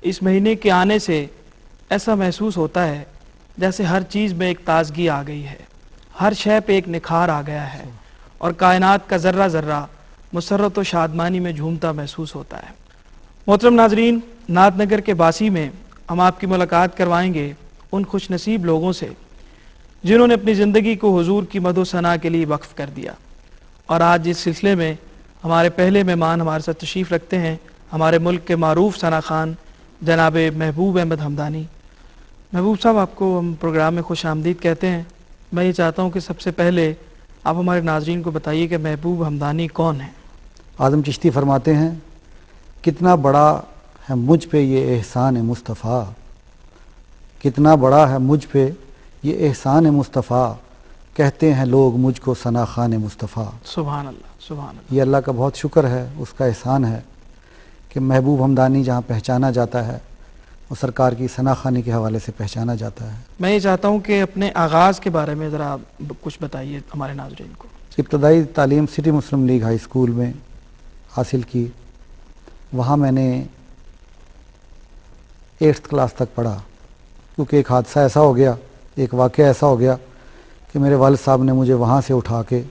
اس مہینے کے آنے سے ایسا محسوس ہوتا ہے جیسے ہر چیز میں ایک تازگی آ گئی ہے، ہر شے پہ ایک نکھار آ گیا ہے اور کائنات کا ذرہ ذرہ مسرت و شادمانی میں جھومتا محسوس ہوتا ہے۔ محترم ناظرین، نعت نگر کے باسی میں ہم آپ کی ملاقات کروائیں گے ان خوش نصیب لوگوں سے جنہوں نے اپنی زندگی کو حضور کی مدح و ثنا کے لیے وقف کر دیا، اور آج اس سلسلے میں ہمارے پہلے مہمان ہمارے ساتھ تشریف رکھتے ہیں ہمارے ملک کے معروف ثنا خان جناب محبوب احمد حمدانی۔ محبوب صاحب، آپ کو ہم پروگرام میں خوش آمدید کہتے ہیں۔ میں یہ چاہتا ہوں کہ سب سے پہلے آپ ہمارے ناظرین کو بتائیے کہ محبوب حمدانی کون ہیں؟ اعظم چشتی فرماتے ہیں، کتنا بڑا ہے مجھ پہ یہ احسان مصطفیٰ، کتنا بڑا ہے مجھ پہ یہ احسان مصطفیٰ، کہتے ہیں لوگ مجھ کو ثنا خان مصطفیٰ۔ سبحان اللہ، سبحان اللہ۔ یہ اللہ کا بہت شکر ہے، اس کا احسان ہے کہ محبوب حمدانی جہاں پہچانا جاتا ہے وہ سرکار کی ثنا خانی کے حوالے سے پہچانا جاتا ہے۔ میں یہ چاہتا ہوں کہ اپنے آغاز کے بارے میں ذرا کچھ بتائیے ہمارے ناظرین کو۔ ابتدائی تعلیم سٹی مسلم لیگ ہائی اسکول میں حاصل کی، وہاں میں نے 8th کلاس تک پڑھا، کیونکہ ایک حادثہ ایسا ہو گیا، ایک واقعہ ایسا ہو گیا کہ میرے والد صاحب نے مجھے وہاں سے اٹھا کے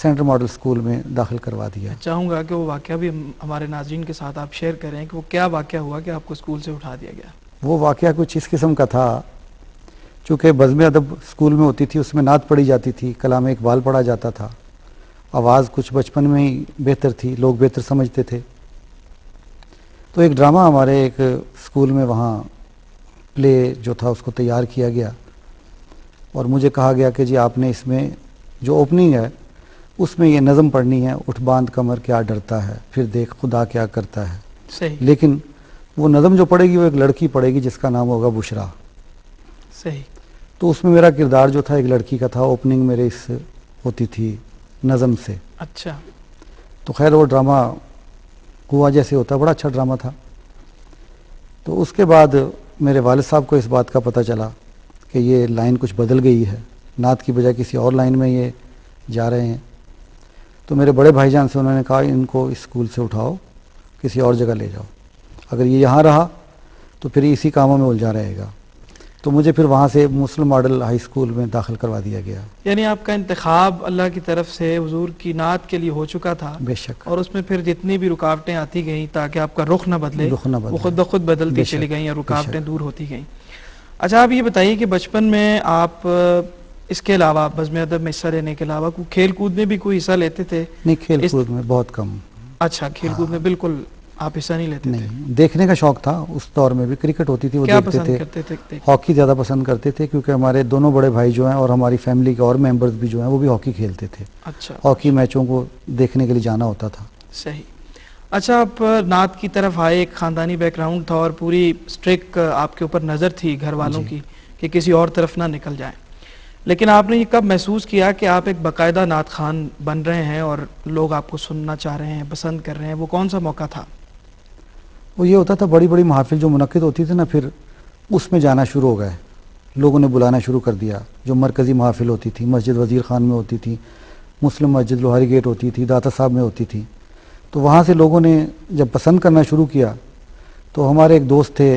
سینٹر ماڈل اسکول میں داخل کروا دیا۔ چاہوں گا کہ وہ واقعہ بھی ہمارے ناظرین کے ساتھ آپ شیئر کریں کہ وہ کیا واقعہ ہوا کہ آپ کو اسکول سے اٹھا دیا گیا۔ وہ واقعہ کچھ اس قسم کا تھا، چونکہ بزم ادب اسکول میں ہوتی تھی، اس میں نعت پڑھی جاتی تھی، کلام اقبال پڑھا جاتا تھا، آواز کچھ بچپن میں ہی بہتر تھی، لوگ بہتر سمجھتے تھے، تو ایک ڈرامہ ہمارے ایک اسکول میں وہاں پلے جو تھا اس کو تیار کیا گیا، اور مجھے کہا گیا کہ جی آپ نے اس میں جو اوپننگ ہے اس میں یہ نظم پڑھنی ہے، اٹھ باندھ کمر کیا ڈرتا ہے، پھر دیکھ خدا کیا کرتا ہے۔ صحیح۔ لیکن وہ نظم جو پڑھے گی وہ ایک لڑکی پڑھے گی جس کا نام ہوگا بشرا۔ صحیح۔ تو اس میں میرا کردار جو تھا ایک لڑکی کا تھا، اوپننگ میرے اس ہوتی تھی نظم سے۔ اچھا۔ تو خیر وہ ڈرامہ ہوا جیسے ہوتا، بڑا اچھا ڈرامہ تھا۔ تو اس کے بعد میرے والد صاحب کو اس بات کا پتہ چلا کہ یہ لائن کچھ بدل گئی ہے، نعت کی بجائے کسی اور لائن میں یہ جا رہے ہیں، تو میرے بڑے بھائی جان سے انہوں نے کہا ان کو اس اسکول سے اٹھاؤ، کسی اور جگہ لے جاؤ، اگر یہ یہاں رہا تو پھر اسی کاموں میں الجھا رہے گا۔ تو مجھے پھر وہاں سے مسلم ماڈل ہائی اسکول میں داخل کروا دیا گیا۔ یعنی آپ کا انتخاب اللہ کی طرف سے حضور کی نعت کے لیے ہو چکا تھا، بے شک، اور اس میں پھر جتنی بھی رکاوٹیں آتی گئیں تاکہ آپ کا رخ نہ بدلے، وہ خود بخود بدلتی بے شک، چلی گئیں اور بے رکاوٹیں شک۔ دور ہوتی گئیں۔ اچھا، آپ یہ بتائیے کہ بچپن میں آپ اس کے علاوہ بزم ادب میں حصہ لینے کے علاوہ کوئی کھیل کود میں بھی کوئی حصہ لیتے تھے؟ نہیں، کھیل کود میں بہت کم۔ اچھا، کھیل کود میں بالکل آپ حصہ نہیں لیتے تھے؟ نہیں، دیکھنے کا شوق تھا، اس دور میں بھی کرکٹ ہوتی تھی وہ کیا دیکھتے پسند تھے، کرتے تھے؟ ہاکی زیادہ پسند کرتے تھے، کیونکہ ہمارے دونوں بڑے بھائی جو ہیں اور ہماری فیملی کے اور ممبرز بھی جو ہیں وہ بھی ہاکی کھیلتے تھے۔ اچھا، ہاکی میچوں کو دیکھنے کے لیے جانا ہوتا تھا۔ صحیح۔ اچھا، آپ نعت کی طرف آئے، ایک خاندانی بیک گراؤنڈ تھا اور پوری اسٹرک آپ کے اوپر نظر تھی گھر والوں کی کہ کسی اور طرف نہ نکل جائیں، لیکن آپ نے یہ کب محسوس کیا کہ آپ ایک باقاعدہ نعت خوان بن رہے ہیں اور لوگ آپ کو سننا چاہ رہے ہیں، پسند کر رہے ہیں؟ وہ کون سا موقع تھا؟ وہ یہ ہوتا تھا بڑی بڑی محافل جو منعقد ہوتی تھی نا، پھر اس میں جانا شروع ہو گئے، لوگوں نے بلانا شروع کر دیا۔ جو مرکزی محافل ہوتی تھی، مسجد وزیر خان میں ہوتی تھی، مسلم مسجد لوہاری گیٹ ہوتی تھی، داتا صاحب میں ہوتی تھی، تو وہاں سے لوگوں نے جب پسند کرنا شروع کیا تو ہمارے ایک دوست تھے،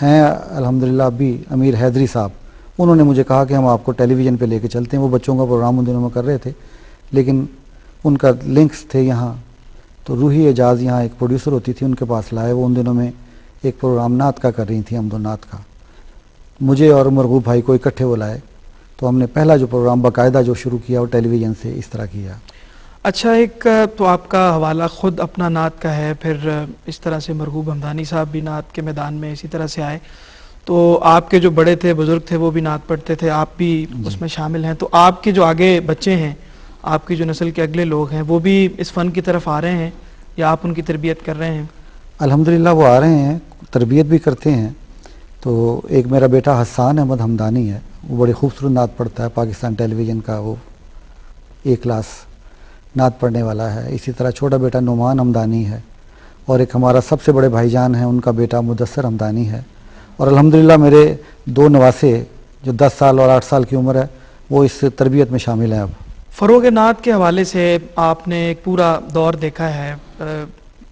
ہیں الحمدللہ اب بھی، امیر حیدری صاحب، انہوں نے مجھے کہا کہ ہم آپ کو ٹیلی ویژن پہ لے کے چلتے ہیں۔ وہ بچوں کا پروگرام ان دنوں میں کر رہے تھے، لیکن ان کا لنکس تھے یہاں، تو روحی اعجاز یہاں ایک پروڈیوسر ہوتی تھی، ان کے پاس لائے۔ وہ ان دنوں میں ایک پروگرام نعت کا کر رہی تھیں، حمد و نعت کا، مجھے اور مرغوب بھائی کو اکٹھے وہ لائے، تو ہم نے پہلا جو پروگرام باقاعدہ جو شروع کیا وہ ٹیلی ویژن سے اس طرح کیا۔ اچھا، ایک تو آپ کا حوالہ خود اپنا نعت کا ہے، پھر اس طرح سے مرغوب حمدانی صاحب بھی نعت کے میدان میں اسی طرح سے آئے، تو آپ کے جو بڑے تھے، بزرگ تھے، وہ بھی نعت پڑھتے تھے، آپ بھی اس میں شامل ہیں، تو آپ کے جو آگے بچے ہیں، آپ کی جو نسل کے اگلے لوگ ہیں، وہ بھی اس فن کی طرف آ رہے ہیں یا آپ ان کی تربیت کر رہے ہیں؟ الحمدللہ وہ آ رہے ہیں، تربیت بھی کرتے ہیں۔ تو ایک میرا بیٹا حسان احمد حمدانی ہے، وہ بڑی خوبصورت نعت پڑھتا ہے، پاکستان ٹیلی ویژن کا وہ A کلاس نعت پڑھنے والا ہے۔ اسی طرح چھوٹا بیٹا نعمان حمدانی ہے، اور ایک ہمارا سب سے بڑے بھائی جان ہیں، ان کا بیٹا مدثر حمدانی ہے، اور الحمدللہ میرے 2 نواسے جو 10 سال اور 8 سال کی عمر ہے وہ اس تربیت میں شامل ہیں۔ اب فروغ نعت کے حوالے سے آپ نے ایک پورا دور دیکھا ہے،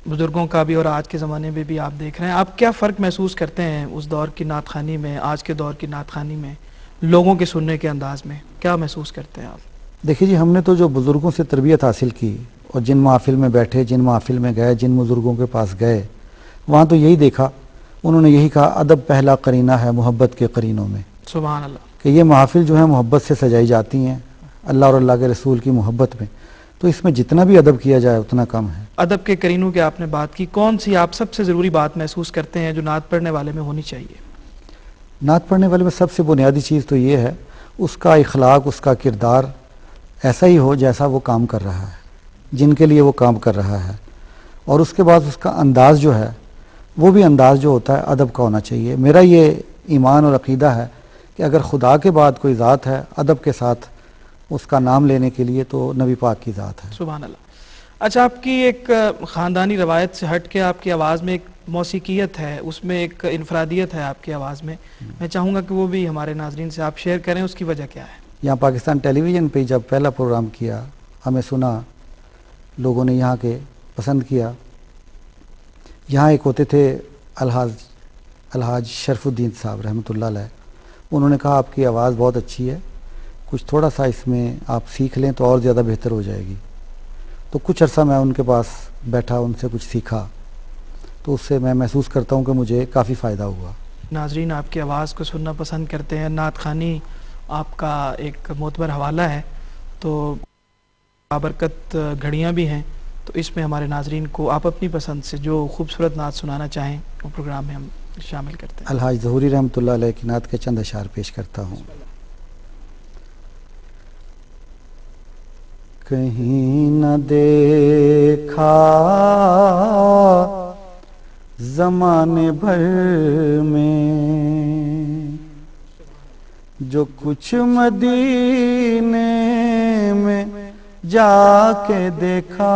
بزرگوں کا بھی اور آج کے زمانے میں بھی آپ دیکھ رہے ہیں، آپ کیا فرق محسوس کرتے ہیں اس دور کی نعت خوانی میں، آج کے دور کی نعت خوانی میں، لوگوں کے سننے کے انداز میں کیا محسوس کرتے ہیں آپ؟ دیکھیے جی، ہم نے تو جو بزرگوں سے تربیت حاصل کی اور جن محافل میں بیٹھے، جن محافل میں گئے، جن بزرگوں کے پاس گئے، وہاں تو یہی دیکھا، انہوں نے یہی کہا ادب پہلا قرینہ ہے محبت کے قرینوں میں، سبحان اللہ۔ کہ یہ محافل جو ہیں محبت سے سجائی جاتی ہیں، اللہ اور اللہ کے رسول کی محبت میں، تو اس میں جتنا بھی ادب کیا جائے اتنا کم ہے۔ ادب کے قرینوں کی آپ نے بات کی، کون سی آپ سب سے ضروری بات محسوس کرتے ہیں جو نعت پڑھنے والے میں ہونی چاہیے؟ نعت پڑھنے والے میں سب سے بنیادی چیز تو یہ ہے اس کا اخلاق، اس کا کردار ایسا ہی ہو جیسا وہ کام کر رہا ہے، جن کے لیے وہ کام کر رہا ہے، اور اس کے بعد اس کا انداز جو ہے وہ بھی انداز جو ہوتا ہے ادب کا ہونا چاہیے۔ میرا یہ ایمان اور عقیدہ ہے کہ اگر خدا کے بعد کوئی ذات ہے ادب کے ساتھ اس کا نام لینے کے لیے تو نبی پاک کی ذات ہے۔ سبحان اللہ۔ اچھا، آپ کی ایک خاندانی روایت سے ہٹ کے آپ کی آواز میں ایک موسیقیت ہے، اس میں ایک انفرادیت ہے آپ کی آواز میں، میں چاہوں گا کہ وہ بھی ہمارے ناظرین سے آپ شیئر کریں، اس کی وجہ کیا ہے؟ یہاں پاکستان ٹیلی ویژن پہ جب پہلا پروگرام کیا، ہمیں سنا، لوگوں نے یہاں کے پسند کیا۔ یہاں ایک ہوتے تھے الحاج شرف الدین صاحب رحمۃ اللہ علیہ، انہوں نے کہا آپ کی آواز بہت اچھی ہے، کچھ تھوڑا سا اس میں آپ سیکھ لیں تو اور زیادہ بہتر ہو جائے گی۔ تو کچھ عرصہ میں ان کے پاس بیٹھا، ان سے کچھ سیکھا، تو اس سے میں محسوس کرتا ہوں کہ مجھے کافی فائدہ ہوا۔ ناظرین آپ کی آواز کو سننا پسند کرتے ہیں، نعت خوانی آپ کا ایک معتبر حوالہ ہے، تو بابرکت گھڑیاں بھی ہیں، تو اس میں ہمارے ناظرین کو آپ اپنی پسند سے جو خوبصورت نعت سنانا چاہیں وہ پروگرام میں ہم شامل کرتے ہیں۔ الحاج ظہوری رحمۃ اللہ علیہ کی نعت کے چند اشعار پیش کرتا ہوں۔ کہیں نہ دیکھا زمانے بھر میں جو کچھ مدینے میں جا کے دیکھا،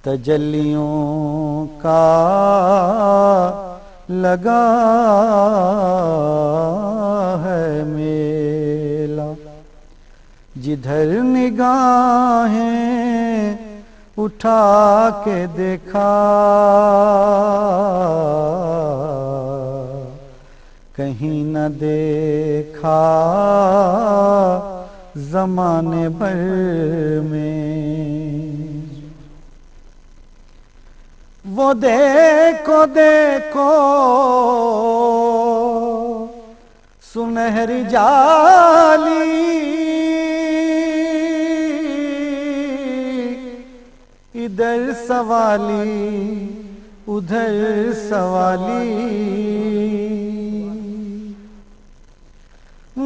تجلیوں کا لگا ہے میلہ، جدھر نگاہیں اٹھا کے دیکھا، کہیں نہ دیکھا زمانے بھر میں۔ وہ دیکھو دیکھو سنہری جالی، ادھر سوالی ادھر سوالی،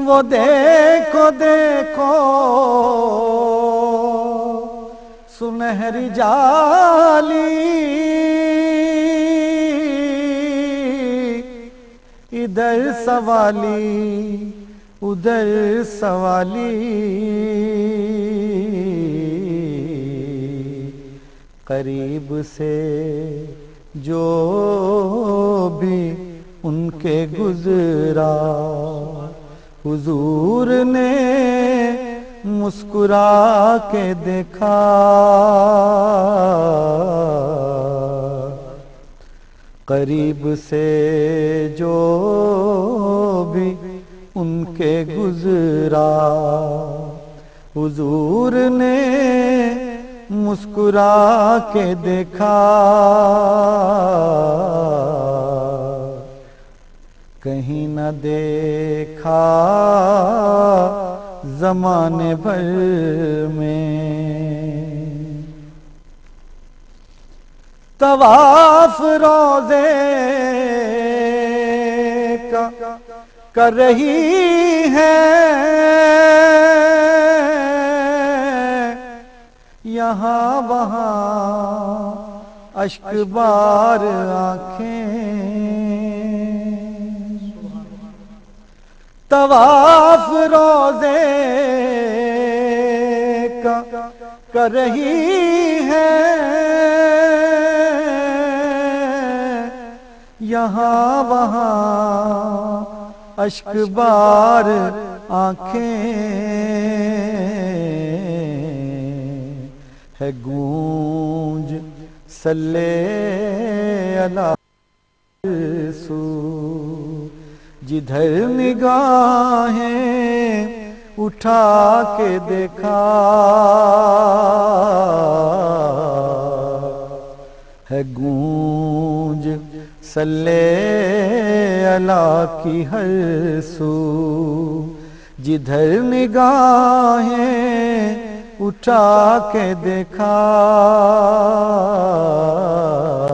وہ دیکھو دیکھو سنہری جالی، ادھر سوالی ادھر سوالی، قریب سے جو بھی ان کے گزرا، حضور نے مسکرا کے دیکھا، قریب سے جو بھی ان کے گزرا، حضور نے مسکرا کے دیکھا، کہیں نہ دیکھا زمانے بھر میں۔ طواف روزے کا کر رہی ہے یہاں وہاں اشک بار آنکھیں، طواف روزے کا کر رہی ہے یہاں وہاں اشک بار آنکھیں، ہے گونج صلی علی سو، جدھر نگاہیں اٹھا کے دیکھا ہے گونج صلی علی کی ہر سو، جدھر نگاہیں اٹھا کے دیکھا